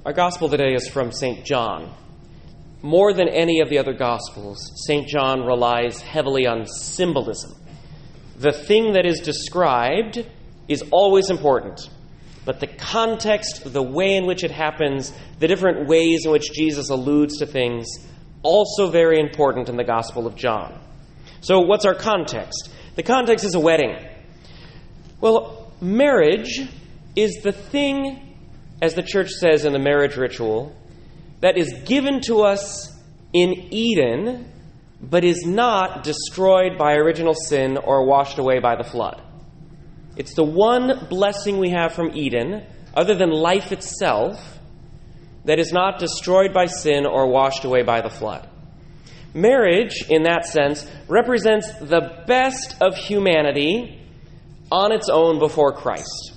Our gospel today is from St. John. More than any of the other gospels, St. John relies heavily on symbolism. The thing that is described is always important, but the context, the way in which it happens, the different ways in which Jesus alludes to things, also very important in the Gospel of John. So what's our context? The context is a wedding. Well, marriage is the thing, as the church says in the marriage ritual, that is given to us in Eden, but is not destroyed by original sin or washed away by the flood. It's the one blessing we have from Eden, other than life itself, that is not destroyed by sin or washed away by the flood. Marriage, in that sense, represents the best of humanity on its own before Christ.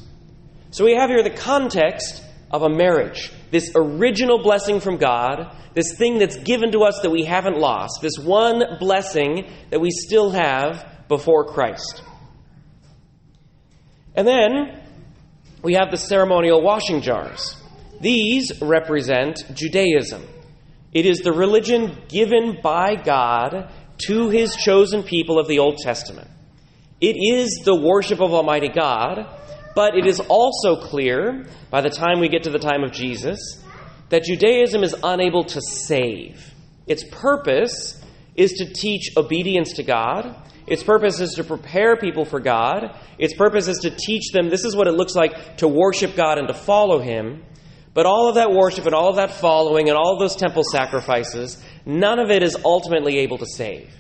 So we have here the context of a marriage, this original blessing from God, this thing that's given to us that we haven't lost, this one blessing that we still have before Christ. And then we have the ceremonial washing jars. These represent Judaism. It is the religion given by God to His chosen people of the Old Testament. It is the worship of Almighty God, but it is also clear, by the time we get to the time of Jesus, that Judaism is unable to save. Its purpose is to teach obedience to God. Its purpose is to prepare people for God. Its purpose is to teach them this is what it looks like to worship God and to follow Him. But all of that worship and all of that following and all of those temple sacrifices, none of it is ultimately able to save.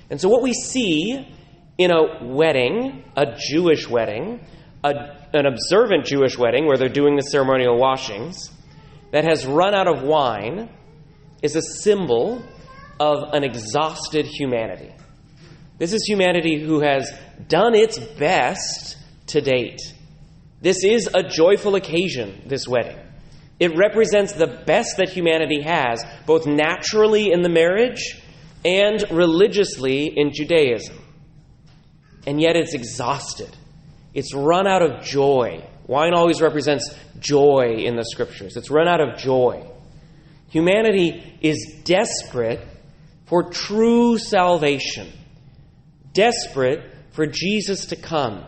And so what we see in a wedding, a Jewish wedding, an observant Jewish wedding where they're doing the ceremonial washings, that has run out of wine, is a symbol of an exhausted humanity. This is humanity who has done its best to date. This is a joyful occasion, this wedding. It represents the best that humanity has, both naturally in the marriage and religiously in Judaism. And yet it's exhausted. It's run out of joy. Wine always represents joy in the Scriptures. It's run out of joy. Humanity is desperate for true salvation. Desperate for Jesus to come.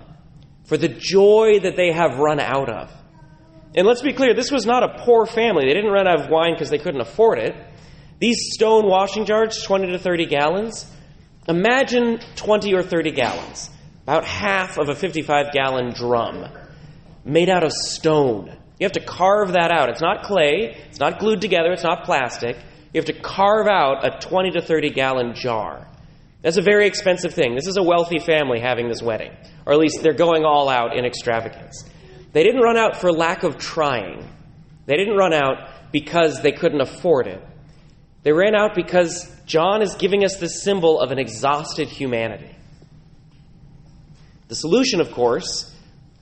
For the joy that they have run out of. And let's be clear, this was not a poor family. They didn't run out of wine because they couldn't afford it. These stone washing jars, 20 to 30 gallons. Imagine 20 or 30 gallons. About half of a 55-gallon drum. Made out of stone. You have to carve that out. It's not clay. It's not glued together. It's not plastic. You have to carve out a 20 to 30-gallon jar. That's a very expensive thing. This is a wealthy family having this wedding. Or at least they're going all out in extravagance. They didn't run out for lack of trying. They didn't run out because they couldn't afford it. They ran out because John is giving us the symbol of an exhausted humanity. The solution, of course,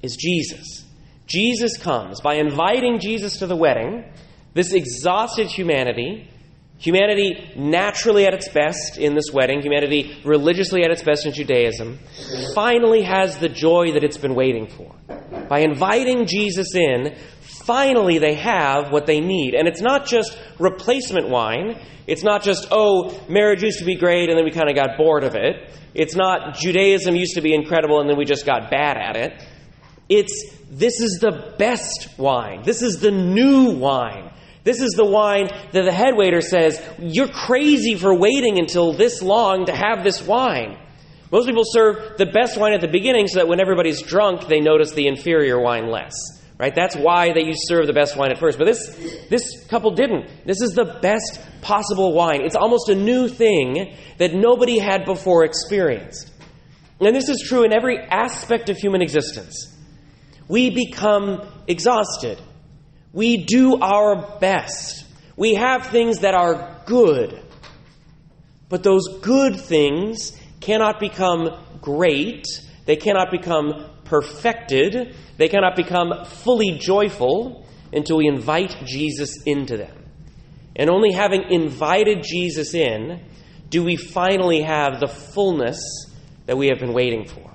is Jesus. Jesus comes. By inviting Jesus to the wedding, this exhausted humanity naturally at its best in this wedding, humanity religiously at its best in Judaism, finally has the joy that it's been waiting for. By inviting Jesus in, finally they have what they need. And it's not just replacement wine. It's not just, marriage used to be great and then we kind of got bored of it. It's not Judaism used to be incredible and then we just got bad at it. This is the best wine. This is the new wine. This is the wine that the head waiter says, you're crazy for waiting until this long to have this wine. Most people serve the best wine at the beginning so that when everybody's drunk, they notice the inferior wine less. Right? That's why they serve the best wine at first. But this couple didn't. This is the best possible wine. It's almost a new thing that nobody had before experienced. And this is true in every aspect of human existence. We become exhausted. We do our best. We have things that are good. But those good things cannot become great. They cannot become perfected. They cannot become fully joyful until we invite Jesus into them. And only having invited Jesus in, do we finally have the fullness that we have been waiting for.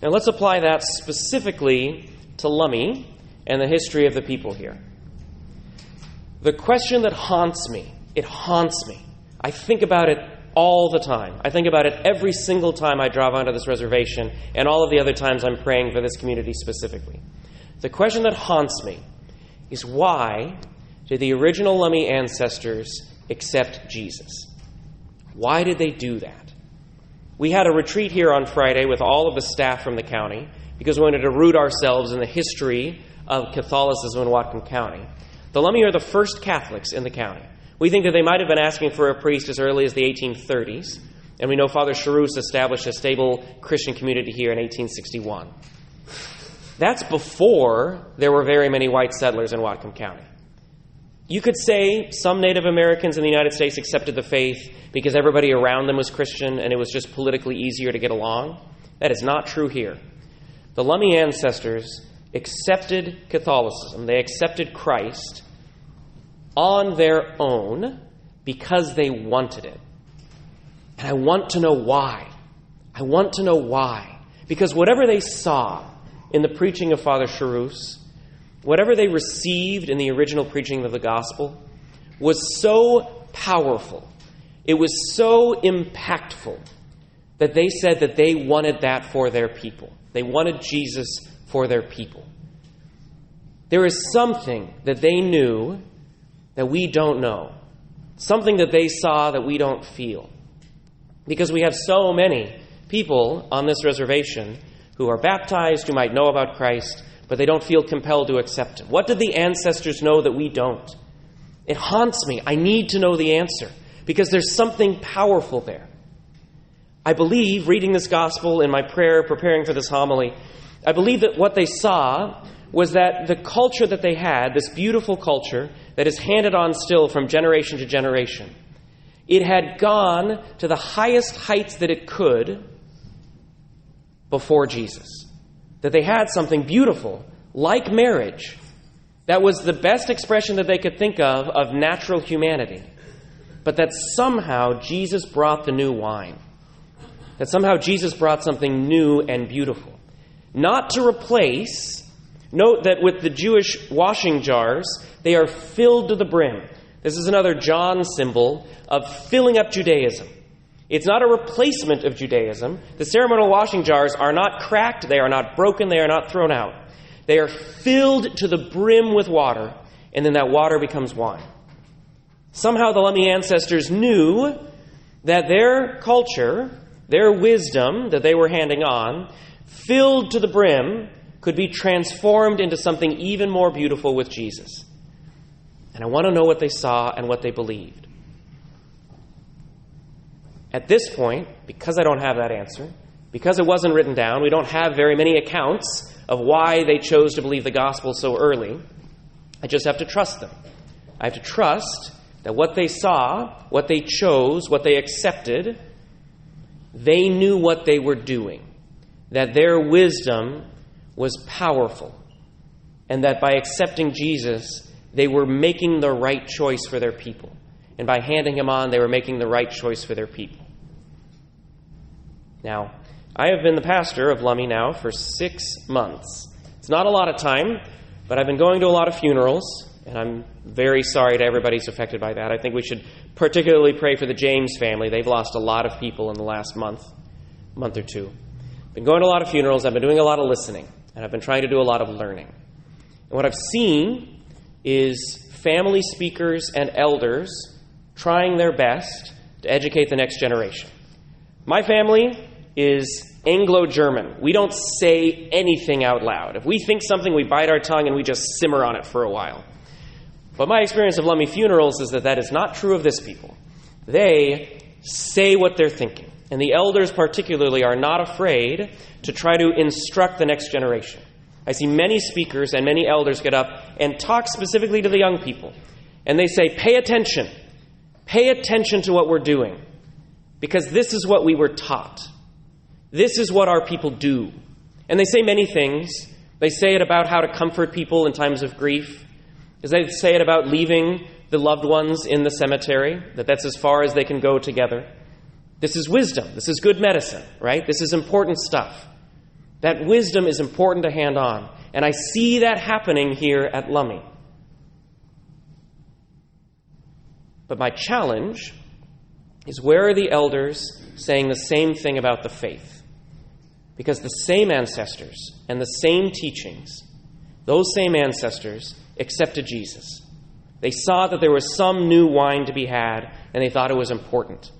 Now let's apply that specifically to Lummi and the history of the people here. The question that haunts me, it haunts me. I think about it all the time. I think about it every single time I drive onto this reservation and all of the other times I'm praying for this community specifically. The question that haunts me is, why did the original Lummi ancestors accept Jesus? Why did they do that? We had a retreat here on Friday with all of the staff from the county because we wanted to root ourselves in the history of Catholicism in Whatcom County. The Lummi are the first Catholics in the county. We think that they might have been asking for a priest as early as the 1830s, and we know Father Charus established a stable Christian community here in 1861. That's before there were very many white settlers in Whatcom County. You could say some Native Americans in the United States accepted the faith because everybody around them was Christian and it was just politically easier to get along. That is not true here. The Lummi ancestors accepted Catholicism. They accepted Christ on their own because they wanted it. And I want to know why. I want to know why. Because whatever they saw in the preaching of Father Charus, whatever they received in the original preaching of the gospel, was so powerful, it was so impactful, that they said that they wanted that for their people. They wanted Jesus for their people. There is something that they knew that we don't know. Something that they saw that we don't feel. Because we have so many people on this reservation who are baptized, who might know about Christ, but they don't feel compelled to accept Him. What did the ancestors know that we don't? It haunts me. I need to know the answer because there's something powerful there. I believe, reading this gospel in my prayer, preparing for this homily, I believe that what they saw was that the culture that they had, this beautiful culture that is handed on still from generation to generation, it had gone to the highest heights that it could before Jesus. That they had something beautiful, like marriage, that was the best expression that they could think of natural humanity. But that somehow Jesus brought the new wine. That somehow Jesus brought something new and beautiful. Not to replace, note that with the Jewish washing jars, they are filled to the brim. This is another John symbol of filling up Judaism. It's not a replacement of Judaism. The ceremonial washing jars are not cracked, they are not broken, they are not thrown out. They are filled to the brim with water, and then that water becomes wine. Somehow the Lummi ancestors knew that their culture, their wisdom that they were handing on, filled to the brim, could be transformed into something even more beautiful with Jesus. And I want to know what they saw and what they believed. At this point, because I don't have that answer, because it wasn't written down, we don't have very many accounts of why they chose to believe the gospel so early, I just have to trust them. I have to trust that what they saw, what they chose, what they accepted, they knew what they were doing. That their wisdom was powerful. And that by accepting Jesus, they were making the right choice for their people. And by handing Him on, they were making the right choice for their people. Now, I have been the pastor of Lummi now for 6 months. It's not a lot of time, but I've been going to a lot of funerals, and I'm very sorry to everybody who's affected by that. I think we should particularly pray for the James family. They've lost a lot of people in the last month or two. I've been going to a lot of funerals. I've been doing a lot of listening, and I've been trying to do a lot of learning. And what I've seen is family speakers and elders trying their best to educate the next generation. My family is Anglo-German. We don't say anything out loud. If we think something, we bite our tongue and we just simmer on it for a while. But my experience of Lummi funerals is that is not true of this people. They say what they're thinking. And the elders particularly are not afraid to try to instruct the next generation. I see many speakers and many elders get up and talk specifically to the young people. And they say, pay attention. Pay attention to what we're doing. Because this is what we were taught. This is what our people do. And they say many things. They say it about how to comfort people in times of grief. They say it about leaving the loved ones in the cemetery, that's as far as they can go together. This is wisdom. This is good medicine, right? This is important stuff. That wisdom is important to hand on. And I see that happening here at Lummi. But my challenge is, where are the elders saying the same thing about the faith? Because the same ancestors and the same teachings, those same ancestors accepted Jesus. They saw that there was some new wine to be had, and they thought it was important.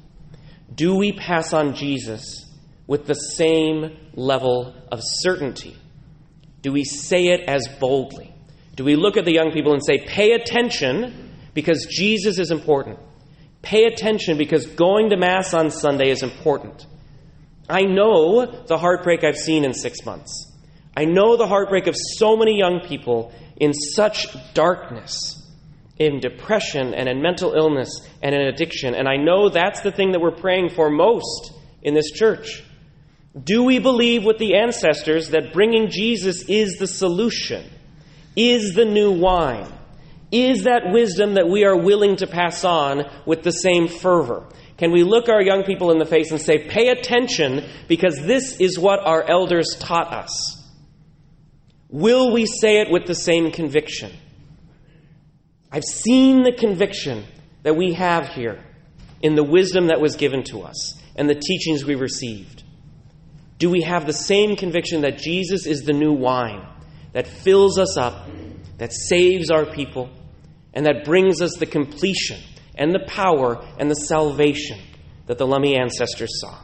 Do we pass on Jesus with the same level of certainty? Do we say it as boldly? Do we look at the young people and say, pay attention because Jesus is important. Pay attention because going to Mass on Sunday is important. I know the heartbreak I've seen in 6 months. I know the heartbreak of so many young people in such darkness, in depression and in mental illness and in addiction. And I know that's the thing that we're praying for most in this church. Do we believe with the ancestors that bringing Jesus is the solution, is the new wine, is that wisdom that we are willing to pass on with the same fervor? Can we look our young people in the face and say, pay attention because this is what our elders taught us? Will we say it with the same conviction? I've seen the conviction that we have here in the wisdom that was given to us and the teachings we received. Do we have the same conviction that Jesus is the new wine that fills us up, that saves our people, and that brings us the completion and the power and the salvation that the Lummi ancestors saw?